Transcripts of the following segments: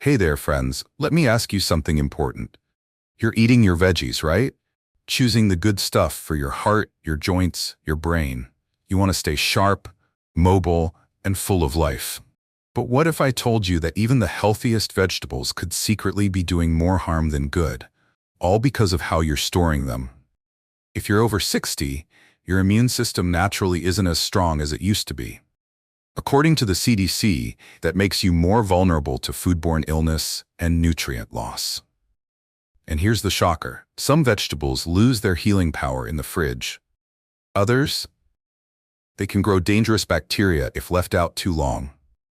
Hey there, friends. Let me ask you something important. You're eating your veggies, right? Choosing the good stuff for your heart, your joints, your brain. You want to stay sharp, mobile, and full of life. But what if I told you that even the healthiest vegetables could secretly be doing more harm than good, all because of how you're storing them? If you're over 60, your immune system naturally isn't as strong as it used to be. According to the CDC, that makes you more vulnerable to foodborne illness and nutrient loss. And here's the shocker. Some vegetables lose their healing power in the fridge. Others, they can grow dangerous bacteria if left out too long.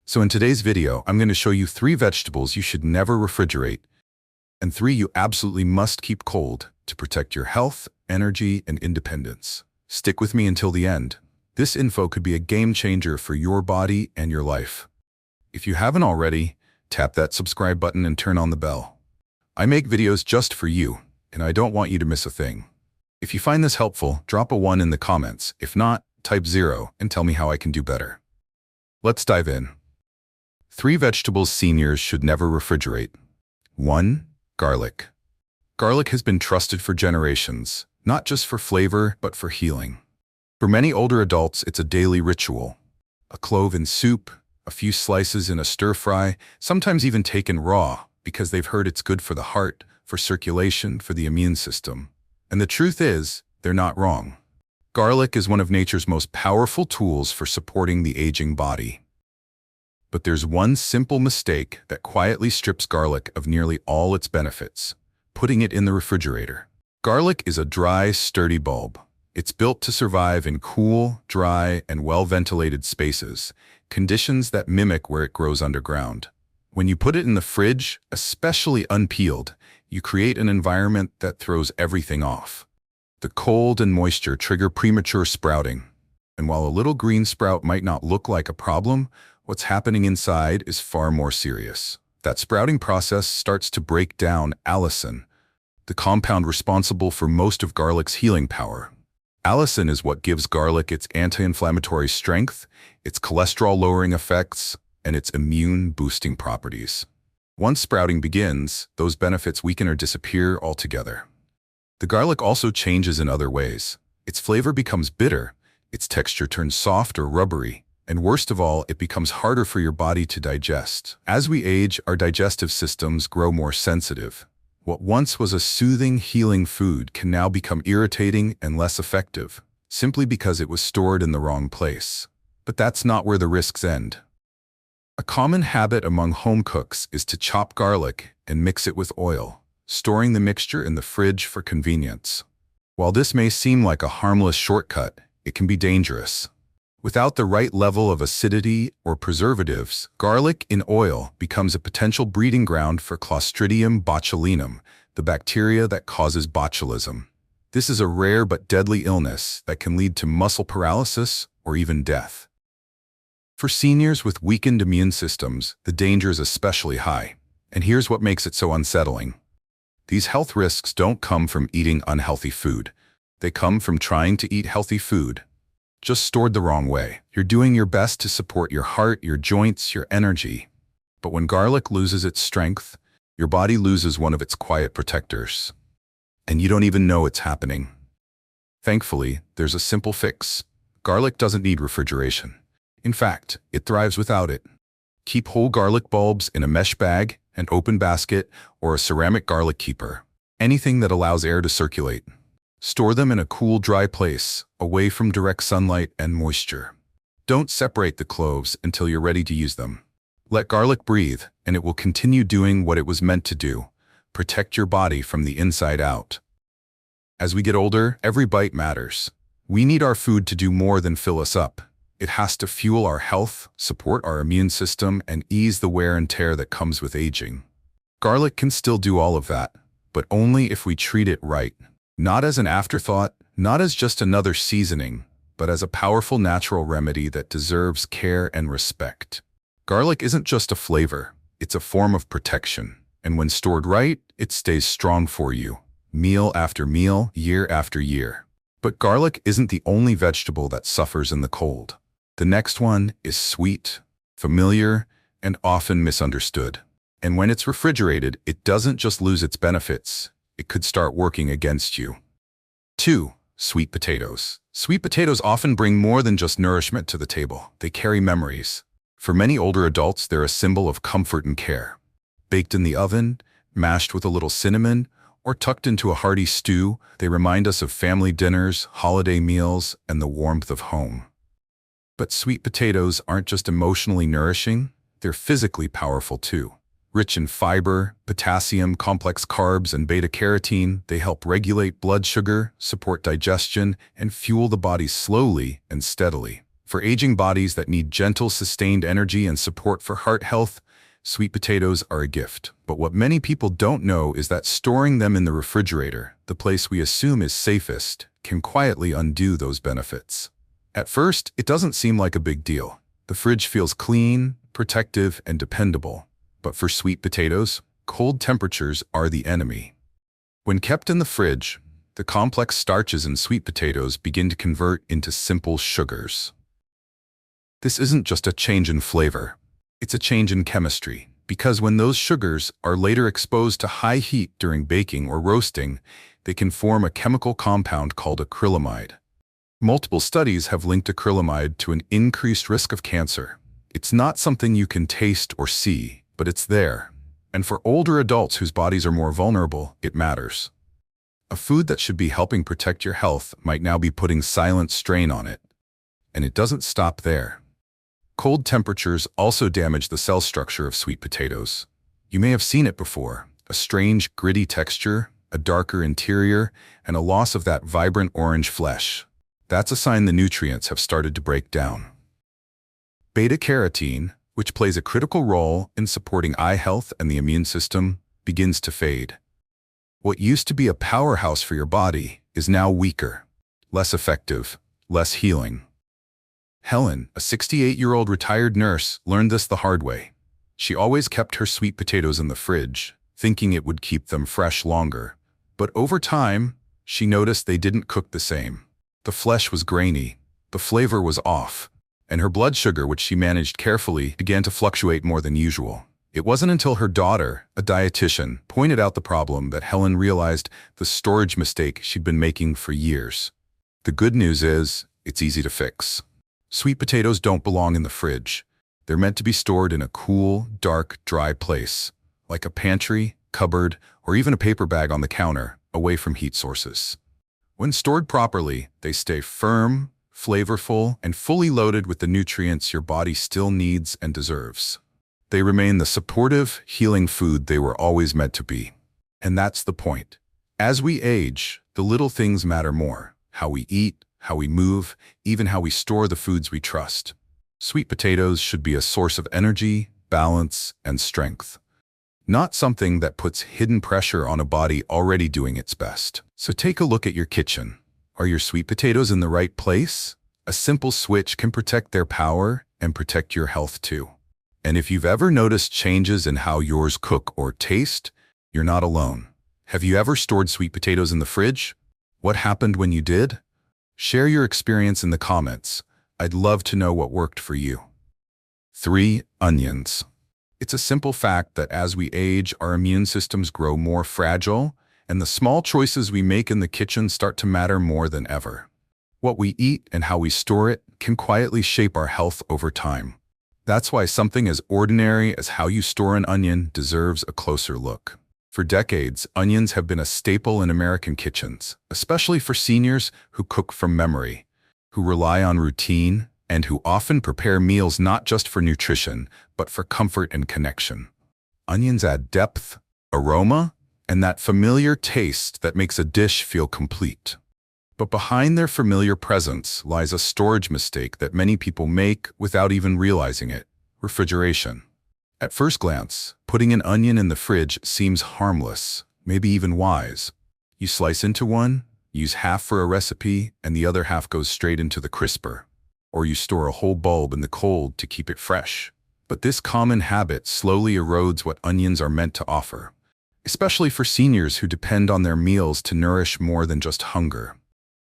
So in today's video, I'm going to show you 3 vegetables you should never refrigerate and 3 you absolutely must keep cold to protect your health, energy, and independence. Stick with me until the end. This info could be a game changer for your body and your life. If you haven't already, tap that subscribe button and turn on the bell. I make videos just for you, and I don't want you to miss a thing. If you find this helpful, drop a 1 in the comments. If not, type 0 and tell me how I can do better. Let's dive in. 3 vegetables seniors should never refrigerate. 1. Garlic. Garlic has been trusted for generations, not just for flavor, but for healing. For many older adults, it's a daily ritual. A clove in soup, a few slices in a stir-fry, sometimes even taken raw, because they've heard it's good for the heart, for circulation, for the immune system. And the truth is, they're not wrong. Garlic is one of nature's most powerful tools for supporting the aging body. But there's one simple mistake that quietly strips garlic of nearly all its benefits: putting it in the refrigerator. Garlic is a dry, sturdy bulb. It's built to survive in cool, dry, and well-ventilated spaces, conditions that mimic where it grows underground. When you put it in the fridge, especially unpeeled, you create an environment that throws everything off. The cold and moisture trigger premature sprouting. And while a little green sprout might not look like a problem, what's happening inside is far more serious. That sprouting process starts to break down allicin, the compound responsible for most of garlic's healing power. Allicin is what gives garlic its anti-inflammatory strength, its cholesterol-lowering effects, and its immune-boosting properties. Once sprouting begins, those benefits weaken or disappear altogether. The garlic also changes in other ways. Its flavor becomes bitter, its texture turns soft or rubbery, and worst of all, it becomes harder for your body to digest. As we age, our digestive systems grow more sensitive. What once was a soothing, healing food can now become irritating and less effective, simply because it was stored in the wrong place. But that's not where the risks end. A common habit among home cooks is to chop garlic and mix it with oil, storing the mixture in the fridge for convenience. While this may seem like a harmless shortcut, it can be dangerous. Without the right level of acidity or preservatives, garlic in oil becomes a potential breeding ground for Clostridium botulinum, the bacteria that causes botulism. This is a rare but deadly illness that can lead to muscle paralysis or even death. For seniors with weakened immune systems, the danger is especially high. And here's what makes it so unsettling. These health risks don't come from eating unhealthy food. They come from trying to eat healthy food, just stored the wrong way. You're doing your best to support your heart, your joints, your energy. But when garlic loses its strength, your body loses one of its quiet protectors. And you don't even know it's happening. Thankfully, there's a simple fix. Garlic doesn't need refrigeration. In fact, it thrives without it. Keep whole garlic bulbs in a mesh bag, an open basket, or a ceramic garlic keeper. Anything that allows air to circulate. Store them in a cool, dry place, away from direct sunlight and moisture. Don't separate the cloves until you're ready to use them. Let garlic breathe, and it will continue doing what it was meant to do: protect your body from the inside out. As we get older, every bite matters. We need our food to do more than fill us up. It has to fuel our health, support our immune system, and ease the wear and tear that comes with aging. Garlic can still do all of that, but only if we treat it right. Not as an afterthought, not as just another seasoning, but as a powerful natural remedy that deserves care and respect. Garlic isn't just a flavor, it's a form of protection. And when stored right, it stays strong for you, meal after meal, year after year. But garlic isn't the only vegetable that suffers in the cold. The next one is sweet, familiar, and often misunderstood. And when it's refrigerated, it doesn't just lose its benefits, it could start working against you. 2. Sweet potatoes. Sweet potatoes often bring more than just nourishment to the table. They carry memories. For many older adults, they're a symbol of comfort and care. Baked in the oven, mashed with a little cinnamon, or tucked into a hearty stew, they remind us of family dinners, holiday meals, and the warmth of home. But sweet potatoes aren't just emotionally nourishing, they're physically powerful too. Rich in fiber, potassium, complex carbs, and beta-carotene, they help regulate blood sugar, support digestion, and fuel the body slowly and steadily. For aging bodies that need gentle, sustained energy and support for heart health, sweet potatoes are a gift. But what many people don't know is that storing them in the refrigerator, the place we assume is safest, can quietly undo those benefits. At first, it doesn't seem like a big deal. The fridge feels clean, protective, and dependable. But for sweet potatoes, cold temperatures are the enemy. When kept in the fridge, the complex starches in sweet potatoes begin to convert into simple sugars. This isn't just a change in flavor, it's a change in chemistry, because when those sugars are later exposed to high heat during baking or roasting, they can form a chemical compound called acrylamide. Multiple studies have linked acrylamide to an increased risk of cancer. It's not something you can taste or see, but it's there. And for older adults whose bodies are more vulnerable, it matters. A food that should be helping protect your health might now be putting silent strain on it. And it doesn't stop there. Cold temperatures also damage the cell structure of sweet potatoes. You may have seen it before, a strange, gritty texture, a darker interior, and a loss of that vibrant orange flesh. That's a sign the nutrients have started to break down. Beta-carotene, which plays a critical role in supporting eye health and the immune system, begins to fade. What used to be a powerhouse for your body is now weaker, less effective, less healing. Helen, a 68-year-old retired nurse, learned this the hard way. She always kept her sweet potatoes in the fridge, thinking it would keep them fresh longer. But over time, she noticed they didn't cook the same. The flesh was grainy, the flavor was off, and her blood sugar, which she managed carefully, began to fluctuate more than usual. It wasn't until her daughter, a dietitian, pointed out the problem that Helen realized the storage mistake she'd been making for years. The good news is, it's easy to fix. Sweet potatoes don't belong in the fridge. They're meant to be stored in a cool, dark, dry place, like a pantry, cupboard, or even a paper bag on the counter, away from heat sources. When stored properly, they stay firm, flavorful, and fully loaded with the nutrients your body still needs and deserves. They remain the supportive, healing food they were always meant to be. And that's the point. As we age, the little things matter more. How we eat, how we move, even how we store the foods we trust. Sweet potatoes should be a source of energy, balance, and strength. Not something that puts hidden pressure on a body already doing its best. So take a look at your kitchen. Are your sweet potatoes in the right place? A simple switch can protect their power and protect your health too. And if you've ever noticed changes in how yours cook or taste, you're not alone. Have you ever stored sweet potatoes in the fridge? What happened when you did? Share your experience in the comments. I'd love to know what worked for you. 3. Onions. It's a simple fact that as we age, our immune systems grow more fragile, and the small choices we make in the kitchen start to matter more than ever. What we eat and how we store it can quietly shape our health over time. That's why something as ordinary as how you store an onion deserves a closer look. For decades, onions have been a staple in American kitchens, especially for seniors who cook from memory, who rely on routine, and who often prepare meals not just for nutrition, but for comfort and connection. Onions add depth, aroma, and that familiar taste that makes a dish feel complete. But behind their familiar presence lies a storage mistake that many people make without even realizing it: refrigeration. At first glance, putting an onion in the fridge seems harmless, maybe even wise. You slice into one, use half for a recipe, and the other half goes straight into the crisper. Or you store a whole bulb in the cold to keep it fresh. But this common habit slowly erodes what onions are meant to offer, especially for seniors who depend on their meals to nourish more than just hunger.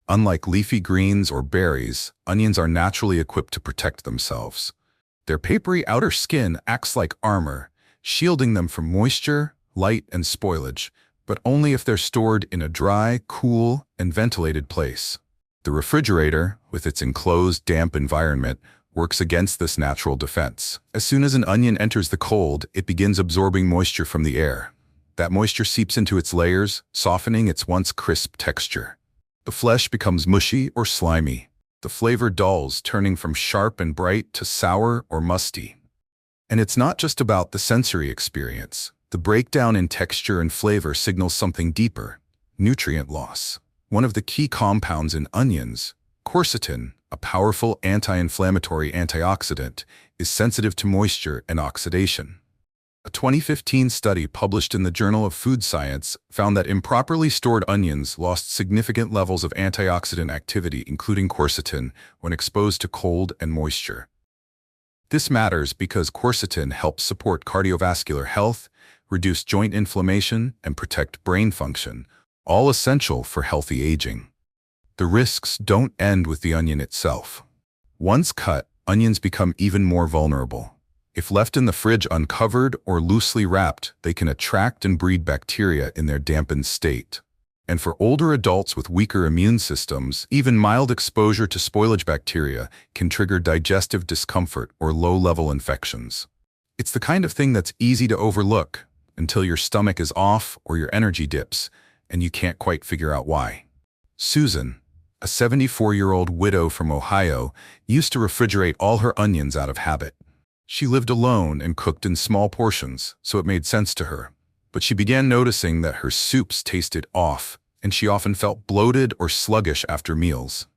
Unlike leafy greens or berries, onions are naturally equipped to protect themselves. Their papery outer skin acts like armor, shielding them from moisture, light, and spoilage, but only if they're stored in a dry, cool, and ventilated place. The refrigerator, with its enclosed, damp environment, works against this natural defense. As soon as an onion enters the cold, it begins absorbing moisture from the air. That moisture seeps into its layers, softening its once crisp texture. The flesh becomes mushy or slimy. The flavor dulls, turning from sharp and bright to sour or musty. And it's not just about the sensory experience. The breakdown in texture and flavor signals something deeper: nutrient loss. One of the key compounds in onions, quercetin, a powerful anti-inflammatory antioxidant, is sensitive to moisture and oxidation. A 2015 study published in the Journal of Food Science found that improperly stored onions lost significant levels of antioxidant activity, including quercetin, when exposed to cold and moisture. This matters because quercetin helps support cardiovascular health, reduce joint inflammation, and protect brain function, all essential for healthy aging. The risks don't end with the onion itself. Once cut, onions become even more vulnerable. If left in the fridge uncovered or loosely wrapped, they can attract and breed bacteria in their dampened state. And for older adults with weaker immune systems, even mild exposure to spoilage bacteria can trigger digestive discomfort or low-level infections. It's the kind of thing that's easy to overlook until your stomach is off or your energy dips, and you can't quite figure out why. Susan, a 74-year-old widow from Ohio, used to refrigerate all her onions out of habit. She lived alone and cooked in small portions, so it made sense to her. But she began noticing that her soups tasted off, and she often felt bloated or sluggish after meals.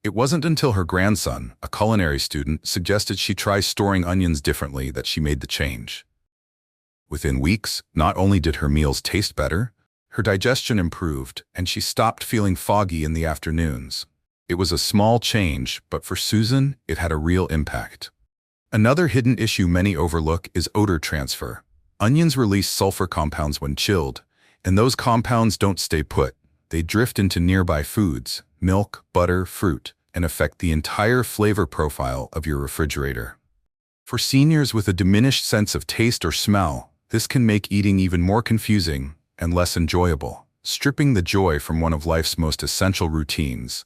It wasn't until her grandson, a culinary student, suggested she try storing onions differently that she made the change. Within weeks, not only did her meals taste better, her digestion improved, and she stopped feeling foggy in the afternoons. It was a small change, but for Susan, it had a real impact. Another hidden issue many overlook is odor transfer. Onions release sulfur compounds when chilled, and those compounds don't stay put. They drift into nearby foods, milk, butter, fruit, and affect the entire flavor profile of your refrigerator. For seniors with a diminished sense of taste or smell, this can make eating even more confusing and less enjoyable, stripping the joy from one of life's most essential routines.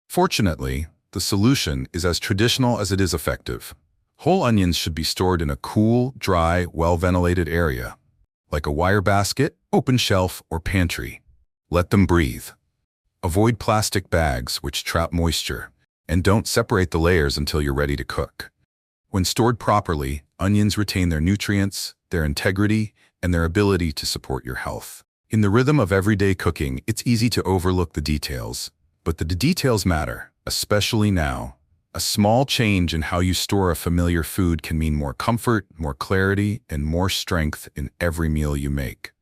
Fortunately, the solution is as traditional as it is effective. Whole onions should be stored in a cool, dry, well-ventilated area, like a wire basket, open shelf, or pantry. Let them breathe. Avoid plastic bags, which trap moisture, and don't separate the layers until you're ready to cook. When stored properly, onions retain their nutrients, their integrity, and their ability to support your health. In the rhythm of everyday cooking, it's easy to overlook the details, but the details matter, especially now. A small change in how you store a familiar food can mean more comfort, more clarity, and more strength in every meal you make.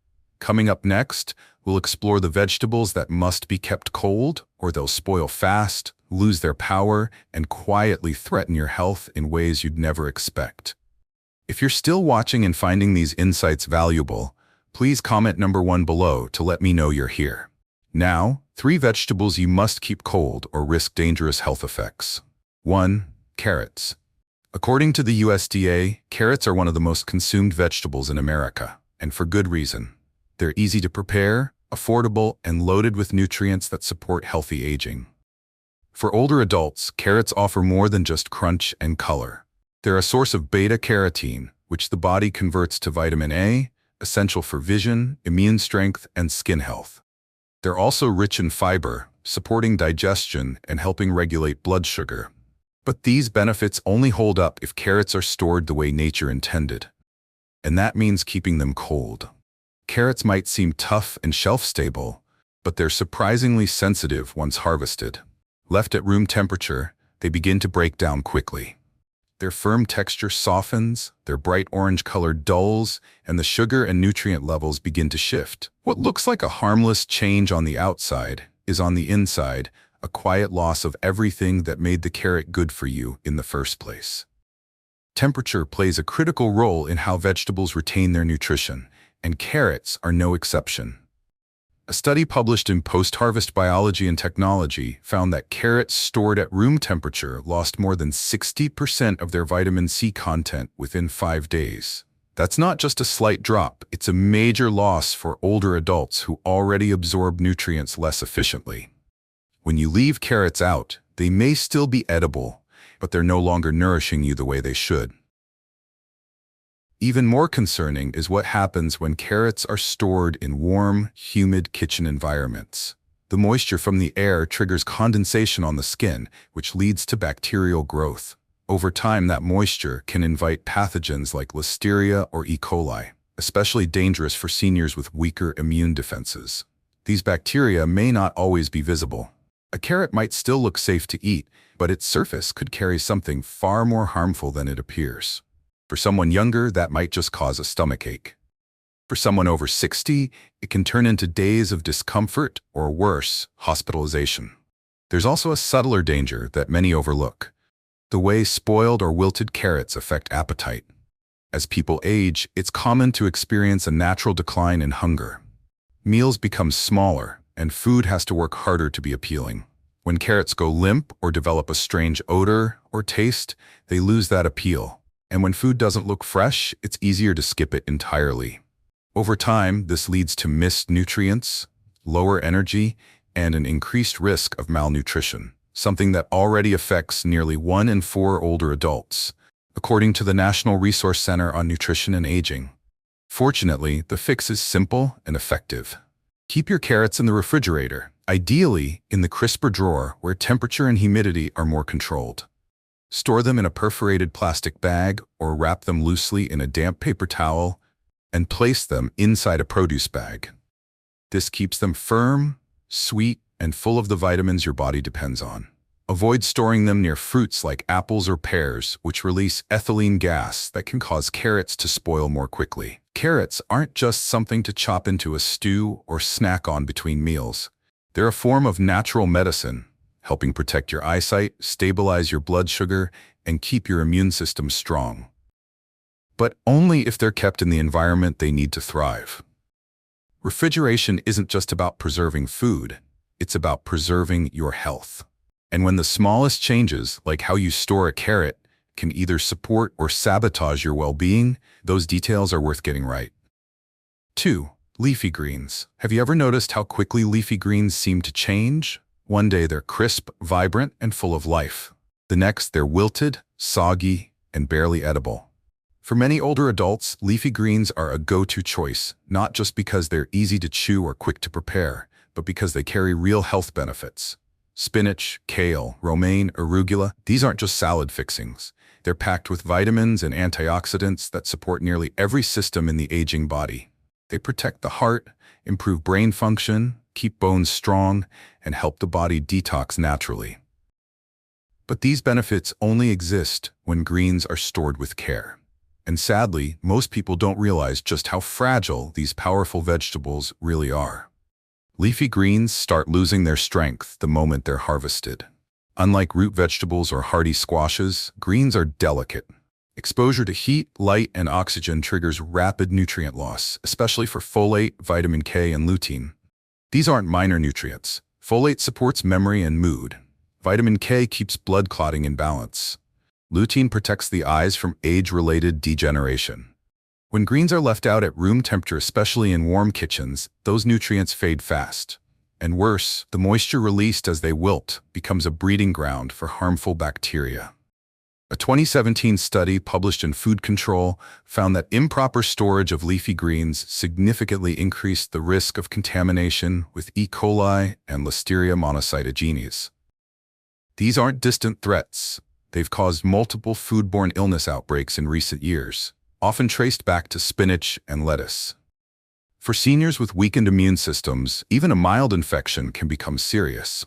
Coming up next, we'll explore the vegetables that must be kept cold, or they'll spoil fast, lose their power, and quietly threaten your health in ways you'd never expect. If you're still watching and finding these insights valuable, please comment number 1 below to let me know you're here. Now, 3 vegetables you must keep cold or risk dangerous health effects. 1. Carrots. According to the USDA, carrots are one of the most consumed vegetables in America, and for good reason. They're easy to prepare, affordable, and loaded with nutrients that support healthy aging. For older adults, carrots offer more than just crunch and color. They're a source of beta-carotene, which the body converts to vitamin A, essential for vision, immune strength, and skin health. They're also rich in fiber, supporting digestion and helping regulate blood sugar. But these benefits only hold up if carrots are stored the way nature intended. And that means keeping them cold. Carrots might seem tough and shelf-stable, but they're surprisingly sensitive once harvested. Left at room temperature, they begin to break down quickly. Their firm texture softens, their bright orange color dulls, and the sugar and nutrient levels begin to shift. What looks like a harmless change on the outside is on the inside a quiet loss of everything that made the carrot good for you in the first place. Temperature plays a critical role in how vegetables retain their nutrition, and carrots are no exception. A study published in Post-Harvest Biology and Technology found that carrots stored at room temperature lost more than 60% of their vitamin C content within 5 days. That's not just a slight drop, it's a major loss for older adults who already absorb nutrients less efficiently. When you leave carrots out, they may still be edible, but they're no longer nourishing you the way they should. Even more concerning is what happens when carrots are stored in warm, humid kitchen environments. The moisture from the air triggers condensation on the skin, which leads to bacterial growth. Over time, that moisture can invite pathogens like Listeria or E. coli, especially dangerous for seniors with weaker immune defenses. These bacteria may not always be visible. A carrot might still look safe to eat, but its surface could carry something far more harmful than it appears. For someone younger, that might just cause a stomachache. For someone over 60, it can turn into days of discomfort or worse, hospitalization. There's also a subtler danger that many overlook: the way spoiled or wilted carrots affect appetite. As people age, it's common to experience a natural decline in hunger. Meals become smaller, and food has to work harder to be appealing. When carrots go limp or develop a strange odor or taste, they lose that appeal. And when food doesn't look fresh, it's easier to skip it entirely. Over time, this leads to missed nutrients, lower energy, and an increased risk of malnutrition, something that already affects nearly 1 in 4 older adults, according to the National Resource Center on Nutrition and Aging. Fortunately, the fix is simple and effective. Keep your carrots in the refrigerator, ideally in the crisper drawer where temperature and humidity are more controlled. Store them in a perforated plastic bag or wrap them loosely in a damp paper towel and place them inside a produce bag. This keeps them firm, sweet, and full of the vitamins your body depends on. Avoid storing them near fruits like apples or pears, which release ethylene gas that can cause carrots to spoil more quickly. Carrots aren't just something to chop into a stew or snack on between meals. They're a form of natural medicine, helping protect your eyesight, stabilize your blood sugar, and keep your immune system strong. But only if they're kept in the environment they need to thrive. Refrigeration isn't just about preserving food, it's about preserving your health. And when the smallest changes, like how you store a carrot, can either support or sabotage your well-being, those details are worth getting right. 2. Leafy greens. Have you ever noticed how quickly leafy greens seem to change? One day they're crisp, vibrant, and full of life. The next they're wilted, soggy, and barely edible. For many older adults, leafy greens are a go-to choice, not just because they're easy to chew or quick to prepare, but because they carry real health benefits. Spinach, kale, romaine, arugula, these aren't just salad fixings. They're packed with vitamins and antioxidants that support nearly every system in the aging body. They protect the heart, improve brain function, keep bones strong, and help the body detox naturally. But these benefits only exist when greens are stored with care. And sadly, most people don't realize just how fragile these powerful vegetables really are. Leafy greens start losing their strength the moment they're harvested. Unlike root vegetables or hardy squashes, greens are delicate. Exposure to heat, light, and oxygen triggers rapid nutrient loss, especially for folate, vitamin K, and lutein. These aren't minor nutrients. Folate supports memory and mood. Vitamin K keeps blood clotting in balance. Lutein protects the eyes from age-related degeneration. When greens are left out at room temperature, especially in warm kitchens, those nutrients fade fast. And worse, the moisture released as they wilt becomes a breeding ground for harmful bacteria. A 2017 study published in Food Control found that improper storage of leafy greens significantly increased the risk of contamination with E. coli and Listeria monocytogenes. These aren't distant threats. They've caused multiple foodborne illness outbreaks in recent years, often traced back to spinach and lettuce. For seniors with weakened immune systems, even a mild infection can become serious.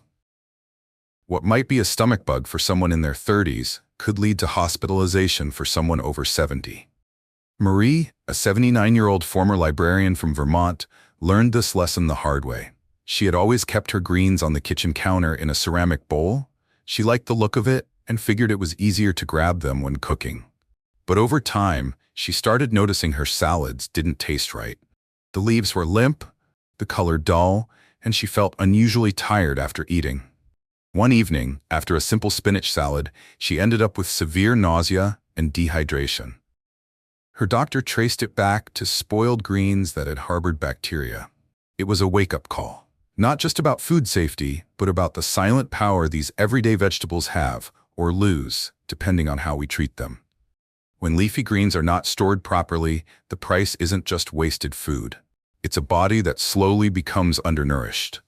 What might be a stomach bug for someone in their 30s could lead to hospitalization for someone over 70. Marie, a 79-year-old former librarian from Vermont, learned this lesson the hard way. She had always kept her greens on the kitchen counter in a ceramic bowl. She liked the look of it and figured it was easier to grab them when cooking. But over time, she started noticing her salads didn't taste right. The leaves were limp, the color dull, and she felt unusually tired after eating. One evening, after a simple spinach salad, she ended up with severe nausea and dehydration. Her doctor traced it back to spoiled greens that had harbored bacteria. It was a wake-up call. Not just about food safety, but about the silent power these everyday vegetables have, or lose, depending on how we treat them. When leafy greens are not stored properly, the price isn't just wasted food. It's a body that slowly becomes undernourished.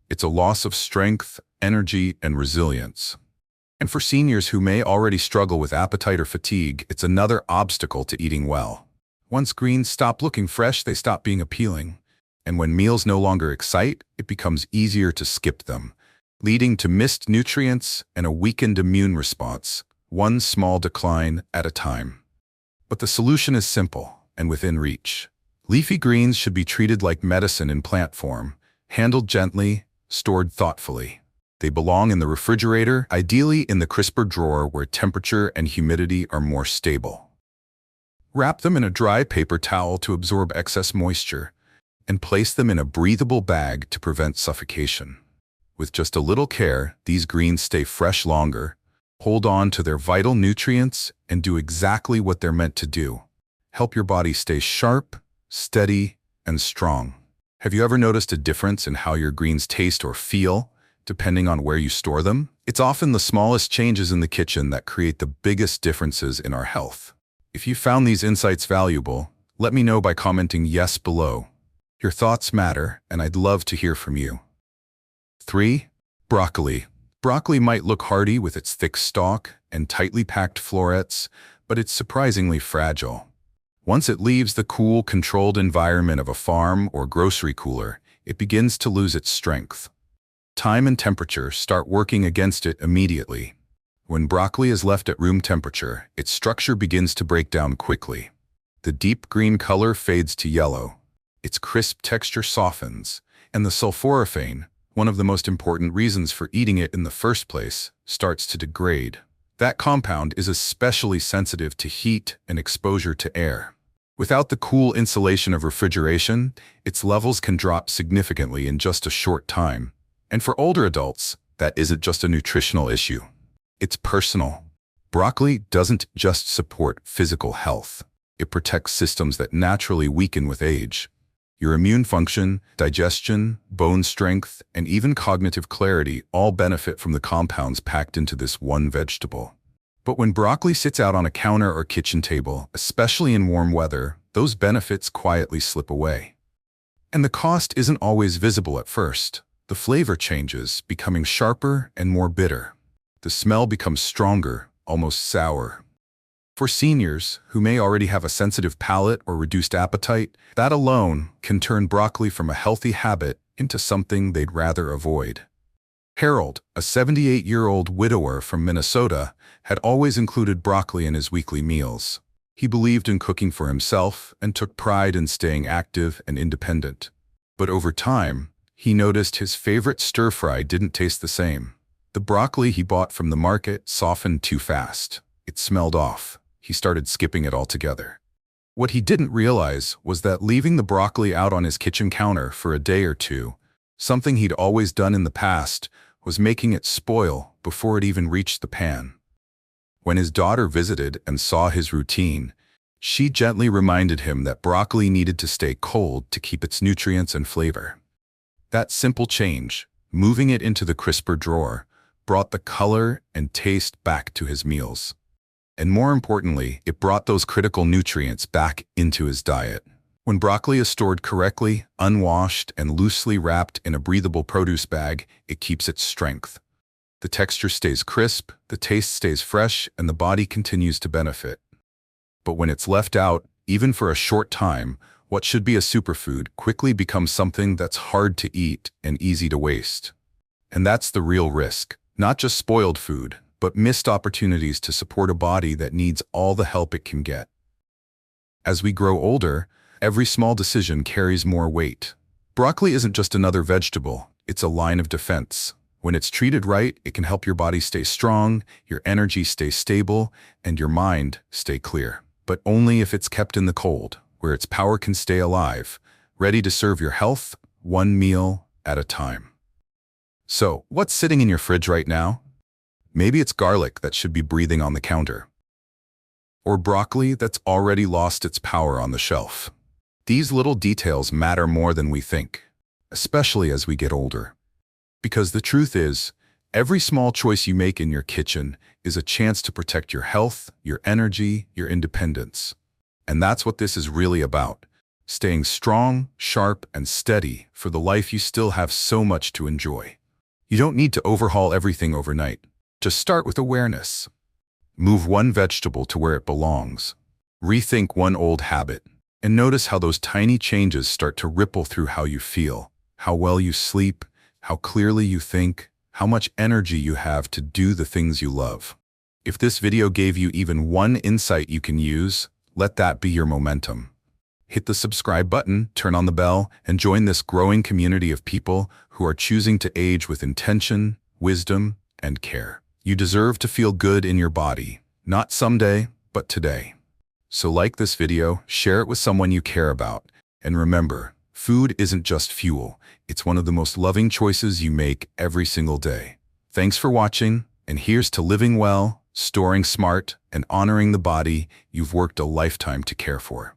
It's a loss of strength, energy, and resilience. And for seniors who may already struggle with appetite or fatigue, it's another obstacle to eating well. Once greens stop looking fresh, they stop being appealing. And when meals no longer excite, it becomes easier to skip them, leading to missed nutrients and a weakened immune response, one small decline at a time. But the solution is simple and within reach. Leafy greens should be treated like medicine in plant form, handled gently, stored thoughtfully. They belong in the refrigerator, ideally in the crisper drawer where temperature and humidity are more stable. Wrap them in a dry paper towel to absorb excess moisture, and place them in a breathable bag to prevent suffocation. With just a little care, these greens stay fresh longer, hold on to their vital nutrients, and do exactly what they're meant to do. Help your body stay sharp, steady, and strong. Have you ever noticed a difference in how your greens taste or feel, depending on where you store them? It's often the smallest changes in the kitchen that create the biggest differences in our health. If you found these insights valuable, let me know by commenting yes below. Your thoughts matter, and I'd love to hear from you. 3. Broccoli. Broccoli might look hardy with its thick stalk and tightly packed florets, but it's surprisingly fragile. Once it leaves the cool, controlled environment of a farm or grocery cooler, it begins to lose its strength. Time and temperature start working against it immediately. When broccoli is left at room temperature, its structure begins to break down quickly. The deep green color fades to yellow. Its crisp texture softens, and the sulforaphane, one of the most important reasons for eating it in the first place, starts to degrade. That compound is especially sensitive to heat and exposure to air. Without the cool insulation of refrigeration, its levels can drop significantly in just a short time. And for older adults, that isn't just a nutritional issue. It's personal. Broccoli doesn't just support physical health. It protects systems that naturally weaken with age. Your immune function, digestion, bone strength, and even cognitive clarity all benefit from the compounds packed into this one vegetable. But when broccoli sits out on a counter or kitchen table, especially in warm weather, those benefits quietly slip away. And the cost isn't always visible at first. The flavor changes, becoming sharper and more bitter. The smell becomes stronger, almost sour. For seniors, who may already have a sensitive palate or reduced appetite, that alone can turn broccoli from a healthy habit into something they'd rather avoid. Harold, a 78-year-old widower from Minnesota, had always included broccoli in his weekly meals. He believed in cooking for himself and took pride in staying active and independent. But over time, he noticed his favorite stir-fry didn't taste the same. The broccoli he bought from the market softened too fast. It smelled off. He started skipping it altogether. What he didn't realize was that leaving the broccoli out on his kitchen counter for a day or two, something he'd always done in the past, was making it spoil before it even reached the pan. When his daughter visited and saw his routine, she gently reminded him that broccoli needed to stay cold to keep its nutrients and flavor. That simple change, moving it into the crisper drawer, brought the color and taste back to his meals. And more importantly, it brought those critical nutrients back into his diet. When broccoli is stored correctly, unwashed, and loosely wrapped in a breathable produce bag, it keeps its strength. The texture stays crisp, the taste stays fresh, and the body continues to benefit. But when it's left out, even for a short time, what should be a superfood quickly becomes something that's hard to eat and easy to waste. And that's the real risk. Not just spoiled food, but missed opportunities to support a body that needs all the help it can get. As we grow older, every small decision carries more weight. Broccoli isn't just another vegetable, it's a line of defense. When it's treated right, it can help your body stay strong, your energy stay stable, and your mind stay clear. But only if it's kept in the cold, where its power can stay alive, ready to serve your health, one meal at a time. So, what's sitting in your fridge right now? Maybe it's garlic that should be breathing on the counter. or broccoli that's already lost its power on the shelf. These little details matter more than we think, especially as we get older. Because the truth is, every small choice you make in your kitchen is a chance to protect your health, your energy, your independence. And that's what this is really about. Staying strong, sharp, and steady for the life you still have so much to enjoy. You don't need to overhaul everything overnight. Just start with awareness. Move one vegetable to where it belongs. Rethink one old habit. And notice how those tiny changes start to ripple through how you feel, how well you sleep, how clearly you think, how much energy you have to do the things you love. If this video gave you even one insight you can use, let that be your momentum. Hit the subscribe button, turn on the bell, and join this growing community of people who are choosing to age with intention, wisdom, and care. You deserve to feel good in your body, not someday, but today. So like this video, share it with someone you care about, and remember, food isn't just fuel, it's one of the most loving choices you make every single day. Thanks for watching, and here's to living well, storing smart, and honoring the body you've worked a lifetime to care for.